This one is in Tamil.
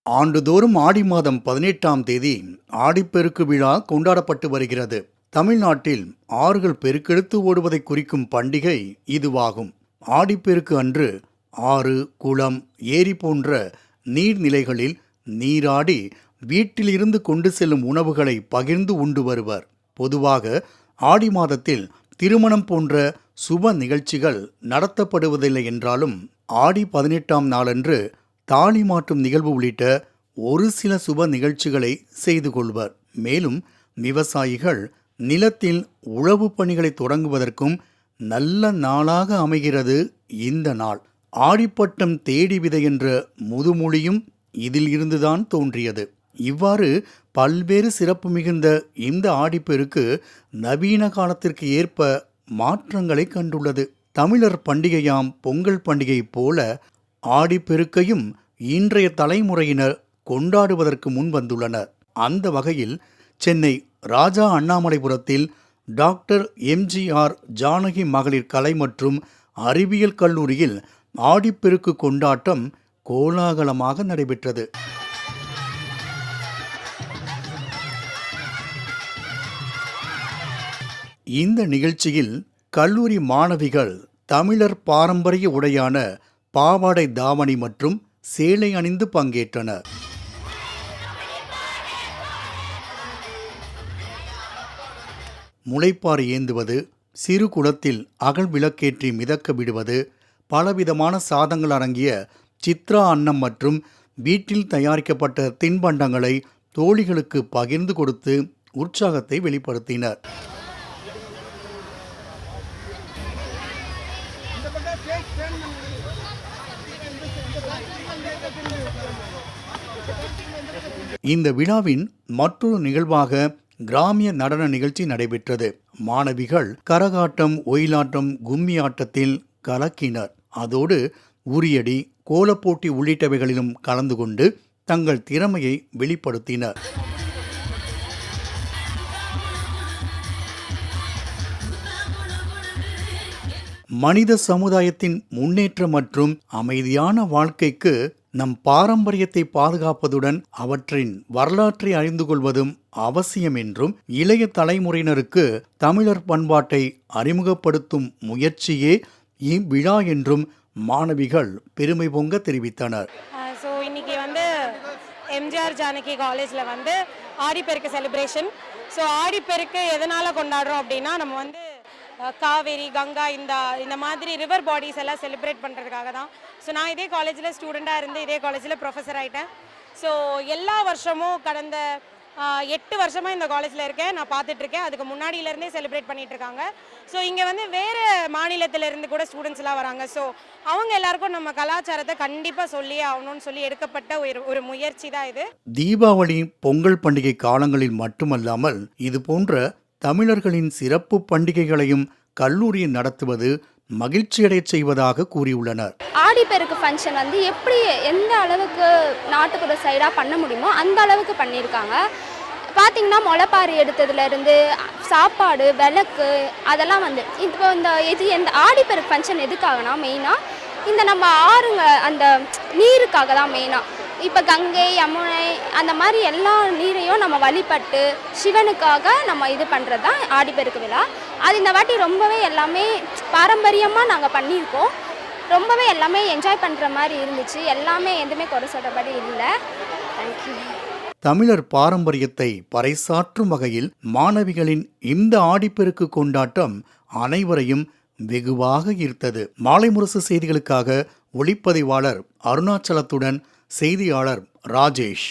ஆண்டுதோறும் ஆடி மாதம் 18ஆம் தேதி ஆடிப்பெருக்கு விழா கொண்டாடப்பட்டு வருகிறது. தமிழ்நாட்டில் ஆறுகள் பெருக்கெடுத்து ஓடுவதை குறிக்கும் பண்டிகை இதுவாகும். ஆடிப்பெருக்கு அன்று ஆறு, குளம், ஏரி போன்ற நீர்நிலைகளில் நீராடி வீட்டிலிருந்து கொண்டு செல்லும் உணவுகளை பகிர்ந்து உண்டு வருவர். பொதுவாக ஆடி மாதத்தில் திருமணம் போன்ற சுப நிகழ்ச்சிகள் நடத்தப்படுவதில்லை என்றாலும் ஆடி 18ஆம் நாளன்று தாலி மாற்றும் நிகழ்வு உள்ளிட்ட ஒரு சில சுப நிகழ்ச்சிகளை செய்து கொள்வர். மேலும் விவசாயிகள் நிலத்தில் உழவு பணிகளை தொடங்குவதற்கும் நல்ல நாளாக அமைகிறது இந்த நாள். ஆடிப்பட்டம் தேடி விதை என்ற முதுமொழியும் இதில் இருந்துதான் தோன்றியது. இவ்வாறு பல்வேறு சிறப்பு மிகுந்த இந்த ஆடிப்பெருக்கு நவீன காலத்திற்கு ஏற்ப மாற்றங்களை கண்டுள்ளது. தமிழர் பண்டிகையாம் பொங்கல் பண்டிகை போல ஆடிப்பெருக்கையும் இன்றைய தலைமுறையினர் கொண்டாடுவதற்கு முன் வந்துள்ளனர். அந்த வகையில் சென்னை ராஜா அண்ணாமலைபுரத்தில் டாக்டர் எம்ஜிஆர் ஜானகி மகளிர் கலை மற்றும் அறிவியல் கல்லூரியில் ஆடிப்பெருக்கு கொண்டாட்டம் கோலாகலமாக நடைபெற்றது. இந்த நிகழ்ச்சியில் கல்லூரி மாணவிகள் தமிழர் பாரம்பரிய உடையான பாவாடை தாவணி மற்றும் சேலை அணிந்து பங்கேற்றனர். முளைப்பாறு ஏந்துவது, சிறு குளத்தில் அகல் விளக்கேற்றி மிதக்க விடுவது, பலவிதமான சாதங்கள் அடங்கிய சித்ரா அன்னம் மற்றும் வீட்டில் தயாரிக்கப்பட்ட தின்பண்டங்களை தோழிகளுக்கு பகிர்ந்து கொடுத்து உற்சாகத்தை வெளிப்படுத்தினர். இந்த விழாவின் மற்றொரு நிகழ்வாக கிராமிய நடன நிகழ்ச்சி நடைபெற்றது. மாணவிகள் கரகாட்டம், ஒயிலாட்டம், கும்மி ஆட்டத்தில் கலக்கினர். அதோடு உரியடி, கோலப்போட்டி உள்ளிட்டவைகளிலும் கலந்து கொண்டு தங்கள் திறமையை வெளிப்படுத்தினர். மனித சமுதாயத்தின் முன்னேற்றம் மற்றும் அமைதியான வாழ்க்கைக்கு நம் பாரம்பரியத்தை பாதுகாப்பதுடன் அவற்றின் வரலாற்றை அறிந்து கொள்வதும் அவசியம் என்றும் இளைய தலைமுறையினருக்கு தமிழர் பண்பாட்டை அறிமுகப்படுத்தும் முயற்சியே இவ்விழா என்றும் மாணவிகள் பெருமை பொங்க தெரிவித்தனர். இன்னைக்கு எம்ஜிஆர் ஜானகி காலேஜில் ஆடிப்பெருக்கு செலிப்ரேஷன். ஆடிப்பெருக்கு எதனால் கொண்டாடுறோம் அப்படின்னா நம்ம காவேரி, கங்கா இந்த மாதிரி ரிவர் பாடிஸ் எல்லாம் செலிப்ரேட் பண்ணுறதுக்காக தான். நான் இதே காலேஜில் ஸ்டூடெண்ட்டாக இருந்து இதே காலேஜில் ப்ரொஃபஸர் ஆகிட்டேன். எல்லா வருஷமும் கடந்த 8 வருஷமாக இந்த காலேஜில் இருக்கேன். நான் பார்த்துட்ருக்கேன். அதுக்கு முன்னாடியிலேருந்தே செலிப்ரேட் பண்ணிகிட்ருக்காங்க. இங்கே வேறு மாநிலத்திலேருந்து கூட ஸ்டூடெண்ட்ஸ்லாம் வராங்க. அவங்க எல்லாருக்கும் நம்ம கலாச்சாரத்தை கண்டிப்பாக சொல்லியே ஆகணும்னு சொல்லி எடுக்கப்பட்ட ஒரு முயற்சி தான் இது. தீபாவளி, பொங்கல் பண்டிகை காலங்களில் மட்டுமல்லாமல் இது போன்ற தமிழர்களின் சிறப்பு பண்டிகைகளையும் கல்லூரியில் நடத்துவது மகிழ்ச்சியடை செய்வதாக கூறியுள்ளனர். ஆடிப்பெருக்கு ஃபங்க்ஷன் எப்படி எந்த அளவுக்கு நாட்டுப்புற சைடாக பண்ண முடியுமோ அந்த அளவுக்கு பண்ணியிருக்காங்க. பார்த்திங்கன்னா முளைப்பாரி எடுத்ததுலேருந்து சாப்பாடு, விளக்கு அதெல்லாம் இப்போ எந்த ஆடிப்பெருக்கு ஃபங்க்ஷன் எதுக்காகனா மெயினாக இந்த நம்ம ஆறுங்க அந்த நீருக்காக தான் மெயினாக. இப்போ கங்கை, யமுனை அந்த மாதிரி எல்லா நீரையும் நம்ம வழிபட்டு சிவனுக்காக நம்ம இது பண்ணுறது தான் ஆடிப்பெருக்கு விழா. அது இந்த வாட்டி ரொம்பவே எல்லாமே பாரம்பரியமாக நாங்கள் பண்ணியிருக்கோம். ரொம்பவே எல்லாமே என்ஜாய் பண்ணுற மாதிரி இருந்துச்சு. எல்லாமே எதுவுமே குறை சொல்கிறபடி இல்லை. தேங்க்யூ. தமிழர் பாரம்பரியத்தை பறைசாற்றும் வகையில் மாணவிகளின் இந்த ஆடிப்பெருக்கு கொண்டாட்டம் அனைவரையும் வெகுவாக ஈர்த்தது. மாலை முரசு செய்திகளுக்காக ஒளிப்பதிவாளர் அருணாச்சலத்துடன் செய்தியாளர் ராஜேஷ்.